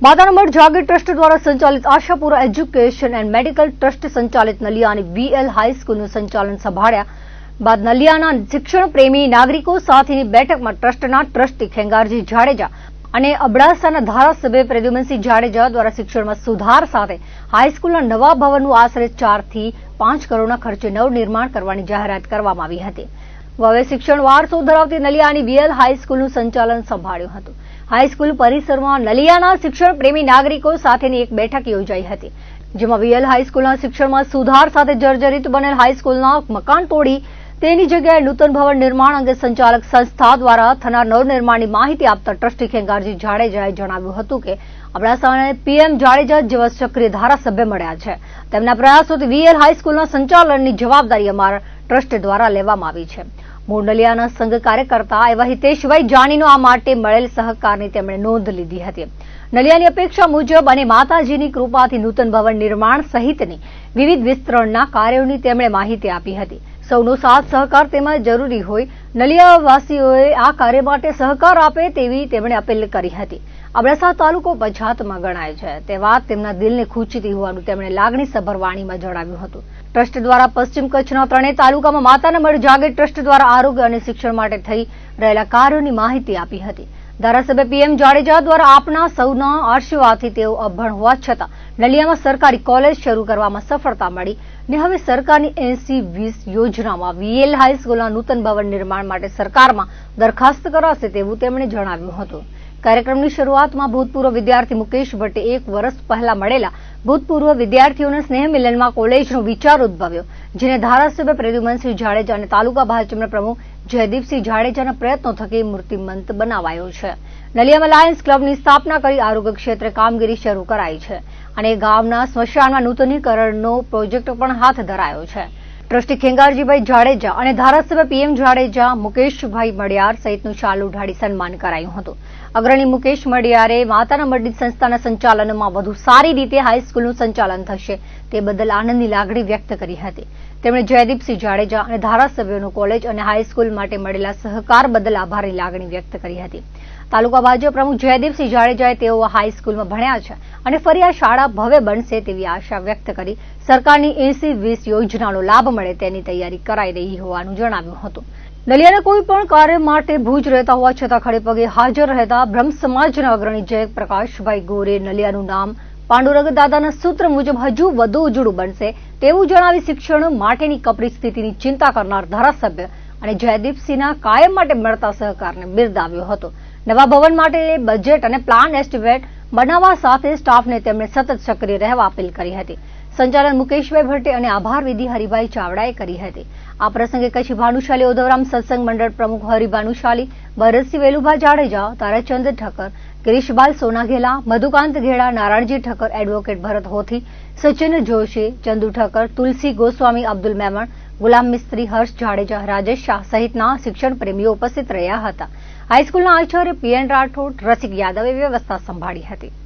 માતાના મઢ જાગીર ટ્રસ્ટ દ્વારા સંચાલિત Ashapura education and medical trust સંચાલિત નલિયાની વીએલ હાઈસ્કૂલનું સંચાલન સંભાળ્યા બાદ નલિયાના શિક્ષણ પ્રેમી નાગરિકો સાથેની બેઠકમાં ટ્રસ્ટના ટ્રસ્ટી ખેંગારજી જાડેજા અને અબડાસાના ધારાસભ્ય પ્રદ્યુમનસિંહ જાડેજા દ્વારા શિક્ષણમાં સુધાર સાથે હાઈસ્કૂલના નવા ભવનનું આશરે 4 થી 5 કરોડના ખર્ચે નવનિર્માણ કરવાની જાહેરાત કરવામાં આવી હતી. હવે શિક્ષણ વારસો ધરાવતી નલિયાની વીએલ હાઈસ્કૂલનું સંચાલન સંભાળ્યું હતું. હાઈસ્કૂલ પરિસરમાં નલિયાના શિક્ષણ પ્રેમી નાગરિકો સાથેની એક બેઠક યોજાઈ હતી, જેમાં વીએલ હાઈસ્કૂલના શિક્ષણમાં સુધાર સાથે જર્જરિત બનેલ હાઈસ્કૂલના મકાન તોડી તેની જગ્યાએ નૂતન ભવન નિર્માણ અંગે સંચાલક સંસ્થા દ્વારા થનાર નવનિર્માણની માહિતી આપતા ટ્રસ્ટી ખેંગારજી જાડેજાએ જણાવ્યું હતું કે અબડાસાને પીએમ જાડેજા જેવા સક્રિય ધારાસભ્ય મળ્યા છે. તેમના પ્રયાસોથી વીએલ હાઈસ્કૂલના સંચાલનની જવાબદારી અમારા ટ્રસ્ટ દ્વારા લેવામાં આવી છે. મૂળ નલિયાના સંઘ કાર્યકર્તા એવા હિતેશભાઈ જાનીનો આ માટે મળેલ સહકારની તેમણે નોંધ લીધી હતી. નલિયાની અપેક્ષા મુજબ અને માતાજીની કૃપાથી નૂતન ભવન નિર્માણ સહિતની વિવિધ વિસ્તરણના કાર્યોની તેમણે માહિતી આપી હતી. સૌનો સાથ સહકાર તેમાં જરૂરી હોય, નલિયાવાસીઓએ આ કાર્ય માટે સહકાર આપે તેવી તેમણે અપીલ કરી હતી. અબડાસા તાલુકો પછાતમાં ગણાય છે તે વાત તેમના દિલને ખૂંચતી હોવાનું તેમણે લાગણીસભર વાણીમાં જણાવ્યું હતું. ટ્રસ્ટ દ્વારા પશ્ચિમ કચ્છના 3 તાલુકામાં માતાના મઢ જાગીર ટ્રસ્ટ દ્વારા આરોગ્ય અને શિક્ષણ માટે થઈ રહેલા કાર્યોની માહિતી આપી હતી. ધારાસભ્ય પીએમ જાડેજા દ્વારા આપના સૌના આશીર્વાદથી તેઓ અભણ હોવા છતાં નલિયામાં સરકારી કોલેજ શરૂ કરવામાં સફળતા મળી ને હવે સરકારની 80-20 યોજનામાં વીએલ હાઈસ્કૂલના નૂતન ભવન નિર્માણ માટે સરકારમાં દરખાસ્ત કરાશે તેવું તેમણે જણાવ્યું હતું. કાર્યક્રમની શરૂઆતમાં ભૂતપૂર્વ વિદ્યાર્થી મુકેશ ભટ્ટે 1 વર્ષ પહેલા મળેલા ભૂતપૂર્વ વિદ્યાર્થીઓના સ્નેહ મિલનમાં કોલેજનો વિચાર ઉદ્ભવ્યો, જેને ધારાસભ્ય પ્રદ્યુમનસિંહ જાડેજા અને તાલુકા ભાજપના પ્રમુખ જયદીપસિંહ જાડેજાના પ્રયત્નો થકી મૂર્તિમંત બનાવાયો છે. નલિયામાં લાયન્સ ક્લબની સ્થાપના કરી આરોગ્ય ક્ષેત્રે કામગીરી શરૂ કરાઈ છે અને ગામના સ્મશાનમાં નૂતનીકરણનો પ્રોજેક્ટ પણ હાથ ધરાયો છે. ટ્રસ્ટી ખેંગારજીભાઈ જાડેજા અને ધારાસભ્ય પીએમ જાડેજા, મુકેશભાઈ મડિયાર સહિતનું શાલ ઉઢાડી સન્માન કરાયું હતું. અગ્રણી મુકેશ મડિયારે માતાના મઢની સંસ્થાના સંચાલનમાં વધુ સારી રીતે હાઈસ્કૂલનું સંચાલન થશે તે બદલ આનંદની લાગણી વ્યક્ત કરી હતી. તેમણે જયદીપસિંહ જાડેજા અને ધારાસભ્યોનો કોલેજ અને હાઈસ્કૂલ માટે મળેલા સહકાર બદલ આભારની લાગણી વ્યક્ત કરી હતી. તાલુકા ભાજપ પ્રમુખ જયદીપસિંહ જાડેજાએ તેઓ હાઈસ્કૂલમાં ભણ્યા છે અને ફરી આ શાળા ભવ્ય બનશે તેવી આશા વ્યક્ત કરી સરકારની 80-20 યોજનાનો લાભ મળે તેની તૈયારી કરાઈ રહી હોવાનું જણાવ્યું હતું. નલિયાના કોઈ પણ કાર્ય માટે ભુજ રહેતા હોવા છતાં ખડેપગે હાજર રહેતા બ્રહ્મ સમાજના અગ્રણી જયપ્રકાશભાઈ ગોરે નલિયાનું નામ પાંડુરંગ દાદાના સૂત્ર મુજબ હજુ વધુ ઉજળું બનશે તેવું જણાવી શિક્ષણ માટેની કપરી સ્થિતિની ચિંતા કરનાર ધારાસભ્ય અને જયદીપસિંહના કાયમ માટે મળતા સહકારને બિરદાવ્યો હતો. નવા ભવન માટે બજેટ અને પ્લાન એસ્ટિમેટ બનાવવા સાથે સ્ટાફને તેમણે સતત સક્રિય રહેવા અપીલ કરી હતી. સંચાલન મુકેશભાઈ ભટ્ટે અને આભાર વિધિ હરિભાઈ ચાવડાએ કરી હતી. આ પ્રસંગે કચ્છી ભાનુશાલી ઉધવરામ સત્સંગ મંડળ પ્રમુખ હરિભાનુશાલી, ભરતસિંહ વેલુભા જાડેજા, તારાચંદ ઠક્કર, ગિરીશભાઈ સોનાઘેલા, મધુકાંત ઘેડા, નારાયણજી ઠક્કર, એડવોકેટ ભરત હોથી, સચિન જોશી, ચંદુ ઠક્કર, તુલસી ગોસ્વામી, અબ્દુલ મેમણ, ગુલામ મિસ્ત્રી, હર્ષ જાડેજા, રાજેશ શાહ સહિતના શિક્ષણ પ્રેમીઓ ઉપસ્થિત રહ્યા હતા. હાઈસ્કૂલના આચાર્ય પીએન રાઠોડ, રસિક યાદવે વ્યવસ્થા સંભાળી હતી.